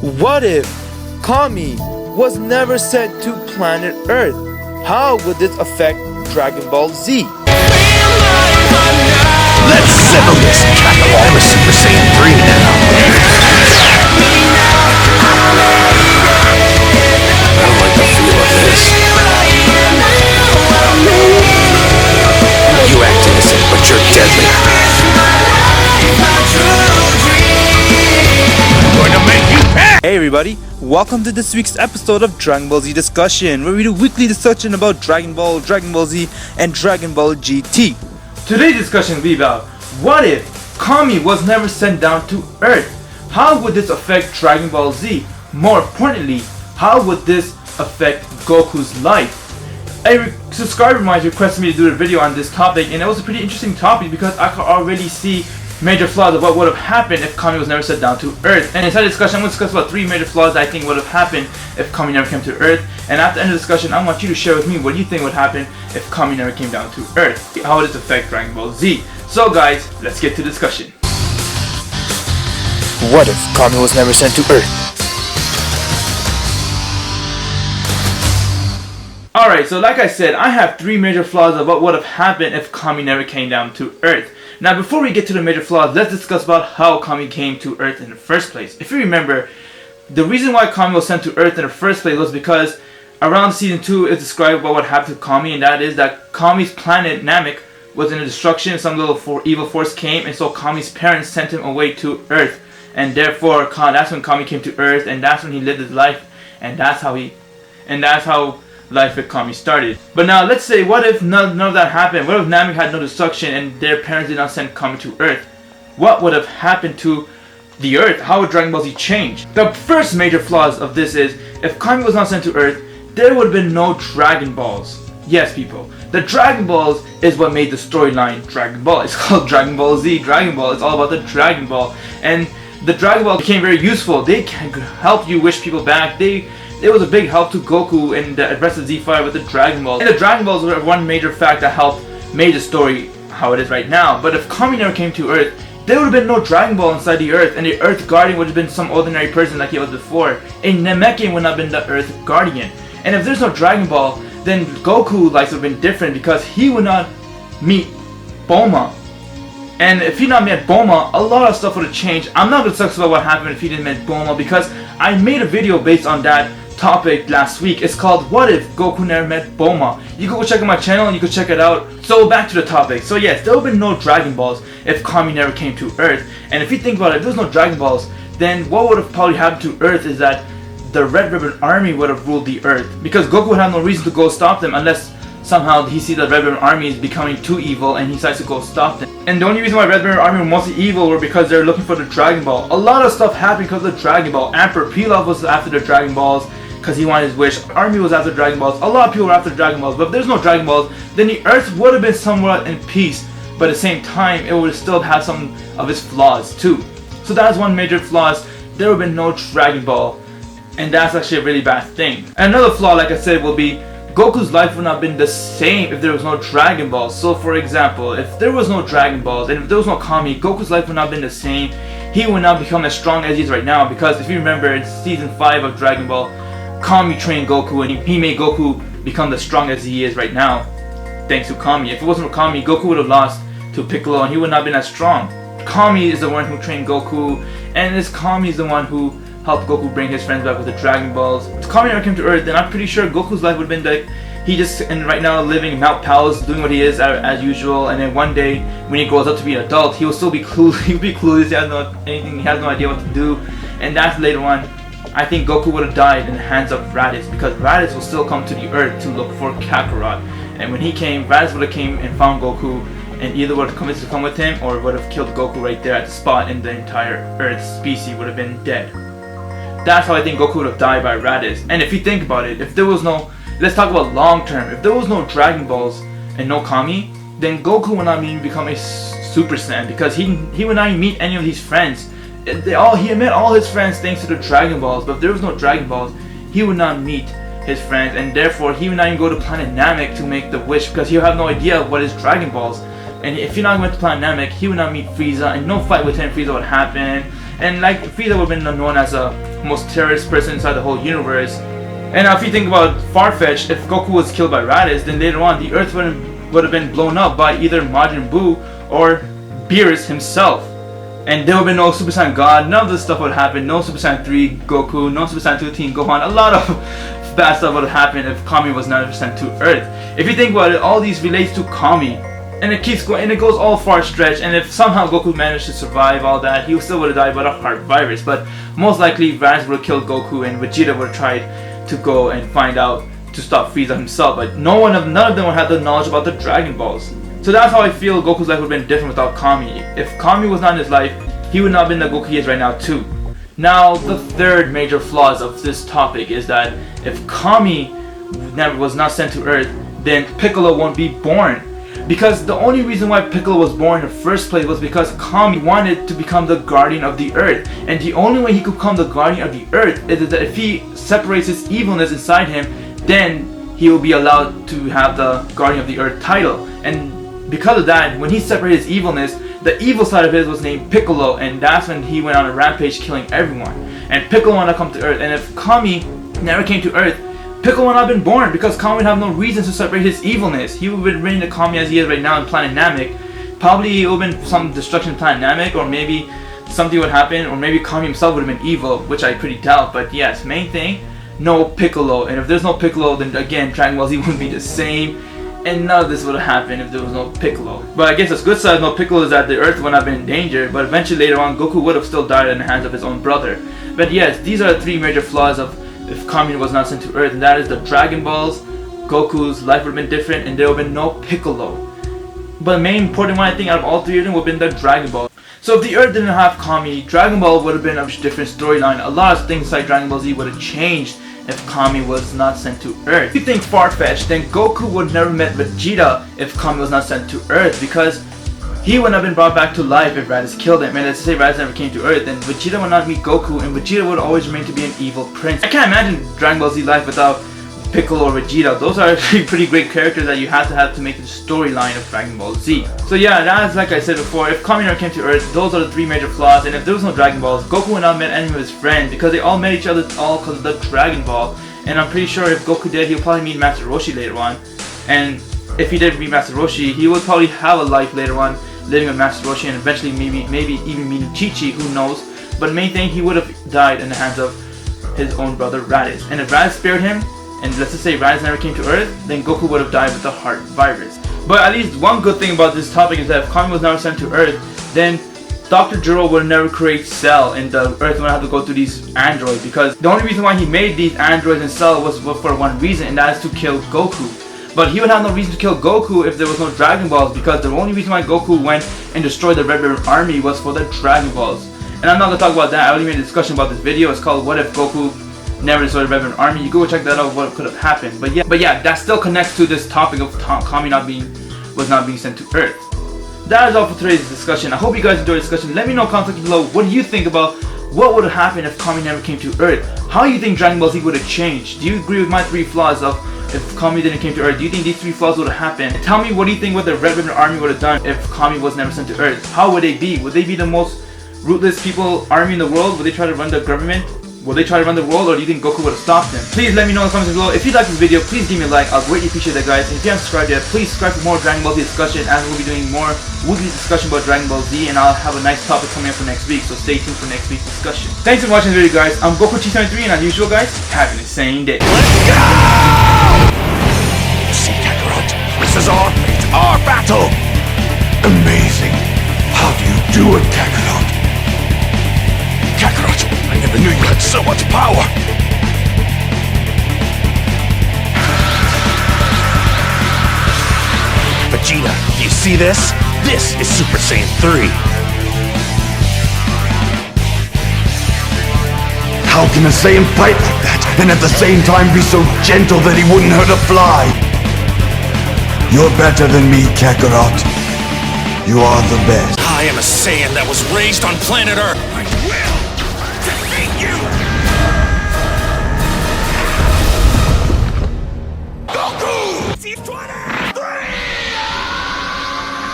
What if Kami was never sent to planet Earth? How would this affect Dragon Ball Z? Let's settle this, Dragon Ball. I'm a Super Saiyan 3 now. I don't like the feel of this. You act innocent, but you're deadly. I'm going to make you pay! Hey everybody, welcome to this week's episode of Dragon Ball Z Discussion, where we do weekly discussion about Dragon Ball, Dragon Ball Z, and Dragon Ball GT. Today's discussion will be about, what if Kami was never sent down to Earth? How would this affect Dragon Ball Z? More importantly, how would this affect Goku's life? A subscriber of mine requested me to do a video on this topic, and it was a pretty interesting topic because I could already see major flaws of what would have happened if Kami was never sent down to Earth. And inside the discussion, I'm going to discuss about 3 major flaws I think would have happened if Kami never came to Earth. And at the end of the discussion, I want you to share with me what you think would happen if Kami never came down to Earth. How would this affect Dragon Ball Z? So guys, let's get to the discussion. What if Kami was never sent to Earth? Alright, so like I said, I have 3 major flaws of what would have happened if Kami never came down to Earth. Now before we get to the major flaws, let's discuss about how Kami came to Earth in the first place. If you remember, the reason why Kami was sent to Earth in the first place was because around season 2 it described about what happened to Kami, and that is that Kami's planet Namek was in a destruction. Some little evil force came, and so Kami's parents sent him away to Earth, and therefore that's when Kami came to Earth, and that's when he lived his life, and that's how life with Kami started. But now let's say, what if none of that happened? What if Namek had no destruction and their parents did not send Kami to Earth? What would have happened to the Earth? How would Dragon Ball Z change? The first major flaws of this is, if Kami was not sent to Earth, there would have been no Dragon Balls. Yes, people. The Dragon Balls is what made the storyline Dragon Ball. It's called Dragon Ball Z, Dragon Ball. It's all about the Dragon Ball. And the Dragon Ball became very useful. They can help you wish people back. It was a big help to Goku and the rest of Z5 with the Dragon Balls. And the Dragon Balls were one major fact that helped made the story how it is right now. But if Kami never came to Earth, there would have been no Dragon Ball inside the Earth, and the Earth Guardian would have been some ordinary person like he was before. And Namekian would not have been the Earth Guardian. And if there's no Dragon Ball, then Goku life would have been different because he would not meet Bulma. And if he not met Bulma, a lot of stuff would have changed. I'm not going to talk about what happened if he didn't meet Bulma because I made a video based on that topic last week. It's called What If Goku Never Met Bulma. You can go check out my channel and you can check it out. So back to the topic. So yes, there would have been no Dragon Balls if Kami never came to Earth. And if you think about it, if there was no Dragon Balls, then what would have probably happened to Earth is that the Red Ribbon Army would have ruled the Earth. Because Goku would have no reason to go stop them unless somehow he sees the Red Ribbon Army is becoming too evil and he decides to go stop them. And the only reason why Red Ribbon Army were mostly evil were because they're looking for the Dragon Ball. A lot of stuff happened because of the Dragon Ball. Emperor Pilaf was after the Dragon Balls because he wanted his wish. Army was after Dragon Balls. A lot of people were after Dragon Balls. But if there's no Dragon Balls, then the Earth would have been somewhat in peace. But at the same time, it would still have some of its flaws too. So that's one major flaw. There would have been no Dragon Ball. And that's actually a really bad thing. And another flaw, like I said, will be Goku's life would not have been the same if there was no Dragon Balls. So for example, if there was no Dragon Balls and if there was no Kami, Goku's life would not have been the same. He would not become as strong as he is right now, because if you remember in season 5 of Dragon Ball, Kami trained Goku and he made Goku become as strong as he is right now thanks to Kami. If it wasn't for Kami, Goku would have lost to Piccolo and he would not have been as strong. Kami is the one who trained Goku, and this Kami is the one who helped Goku bring his friends back with the Dragon Balls. If Kami never came to Earth, then I'm pretty sure Goku's life would have been like he just and right now living in Mount Palace, doing what he is as usual. And then one day when he grows up to be an adult, he will still be clueless. He'll be clueless. He has no anything. He has no idea what to do. And that's later on. I think Goku would have died in the hands of Raditz, because Raditz will still come to the Earth to look for Kakarot. And when he came, Raditz would have came and found Goku, and either would have convinced to come with him or would have killed Goku right there at the spot, and the entire Earth species would have been dead. That's how I think Goku would have died by Raditz. And if you think about it, if there was no, let's talk about long term, if there was no Dragon Balls and no Kami, then Goku would not even become a Super Saiyan, because he would not even meet any of these friends. He met all his friends thanks to the Dragon Balls, but if there was no Dragon Balls, he would not meet his friends, and therefore he would not even go to planet Namek to make the wish, because he would have no idea what is Dragon Balls. And if he not went to planet Namek, he would not meet Frieza, and no fight with him, Frieza would happen. And like Frieza would have been known as a most terrorist person inside the whole universe. And if you think about far-fetched, if Goku was killed by Raditz, then later on the Earth would have been blown up by either Majin Buu or Beerus himself. And there would have been no Super Saiyan God, none of this stuff would happen, no Super Saiyan 3 Goku, no Super Saiyan 2 Teen Gohan, a lot of bad stuff would have happened if Kami was never sent to Earth. If you think about it, all these relates to Kami. And it keeps going, and it goes all far stretch, and if somehow Goku managed to survive all that, he still would have died by a heart virus. But most likely Raditz would have killed Goku, and Vegeta would have tried to go and find out to stop Frieza himself. But none of them would have the knowledge about the Dragon Balls. So that's how I feel Goku's life would have been different without Kami. If Kami was not in his life, he would not have been the Goku he is right now too. Now, the third major flaws of this topic is that if Kami was not sent to Earth, then Piccolo won't be born. Because the only reason why Piccolo was born in the first place was because Kami wanted to become the guardian of the Earth. And the only way he could become the guardian of the Earth is that if he separates his evilness inside him, then he will be allowed to have the guardian of the Earth title. And because of that, when he separated his evilness, the evil side of his was named Piccolo, and that's when he went on a rampage killing everyone. And Piccolo wanted to come to Earth, and if Kami never came to Earth, Piccolo would not have been born because Kami would have no reason to separate his evilness. He would have been reigning the Kami as he is right now in Planet Namek. Probably it would have been some destruction in Planet Namek, or maybe something would happen, or maybe Kami himself would have been evil, which I pretty doubt. But yes, main thing, no Piccolo. And if there's no Piccolo, then again, Dragon Ball Z wouldn't be the same. And none of this would have happened if there was no Piccolo. But I guess the good side of no Piccolo is that the Earth would not have been in danger, but eventually later on, Goku would have still died in the hands of his own brother. But yes, these are the three major flaws of if Kami was not sent to Earth, and that is the Dragon Balls, Goku's life would have been different, and there would have been no Piccolo. But the main important one I think out of all three of them would have been the Dragon Ball. So if the Earth didn't have Kami, Dragon Ball would have been a different storyline. A lot of things like Dragon Ball Z would have changed if Kami was not sent to Earth. If you think far-fetched, then Goku would never met Vegeta if Kami was not sent to Earth, because he would not have been brought back to life if Raditz killed him. And let's say Raditz never came to Earth, then Vegeta would not meet Goku, and Vegeta would always remain to be an evil prince. I can't imagine Dragon Ball Z life without Piccolo or Vegeta. Those are actually pretty great characters that you have to make the storyline of Dragon Ball Z. So yeah, that's like I said before, if Kami never came to Earth, those are the three major flaws. And if there was no Dragon Balls, Goku would not have met any of his friends, because they all met each other all because of the Dragon Ball. And I'm pretty sure if Goku did, he'll probably meet Master Roshi later on. And if he did meet Master Roshi, he would probably have a life later on living with Master Roshi, and eventually maybe even meeting Chi-Chi, who knows. But the main thing, he would have died in the hands of his own brother Raditz. And if Raditz spared him, and let's just say Raditz never came to Earth, then Goku would have died with the heart virus. But at least one good thing about this topic is that if Kami was never sent to Earth, then Dr. Gero would never create Cell, and the Earth would have to go through these androids, because the only reason why he made these androids and Cell was for one reason, and that is to kill Goku. But he would have no reason to kill Goku if there was no Dragon Balls, because the only reason why Goku went and destroyed the Red Ribbon Army was for the Dragon Balls. And I'm not going to talk about that. I already made a discussion about this video. It's called What If Goku Never Destroyed the Red Ribbon Army. You go check that out, what could have happened. But yeah, that still connects to this topic of Kami not being sent to Earth. That is all for today's discussion. I hope you guys enjoyed the discussion. Let me know in the comments below, what do you think about what would have happened if Kami never came to Earth? How do you think Dragon Ball Z would have changed? Do you agree with my three flaws of if Kami didn't came to Earth? Do you think these three flaws would have happened? And tell me, what do you think what the Red Ribbon Army would have done if Kami was never sent to Earth? How would they be? Would they be the most ruthless army in the world? Would they try to run the government? Would they try to run the world, or do you think Goku would have stopped them? Please let me know in the comments below. If you like this video, please give me a like. I'll greatly appreciate that, guys. And if you haven't subscribed yet, please subscribe for more Dragon Ball Z discussion, as we'll be doing more weekly discussion about Dragon Ball Z, and I'll have a nice topic coming up for next week, so stay tuned for next week's discussion. Thanks for watching the video, guys. I'm Goku73, and as usual, guys, have an insane day. Let's go! See, Kakarot, this is our fate, our battle! Amazing. How do you do it, Kakarot? Kakarot, I never knew you had so much power! Vegeta, do you see this? This is Super Saiyan 3. How can a Saiyan fight like that, and at the same time be so gentle that he wouldn't hurt a fly? You're better than me, Kakarot. You are the best. I am a Saiyan that was raised on planet Earth. I will!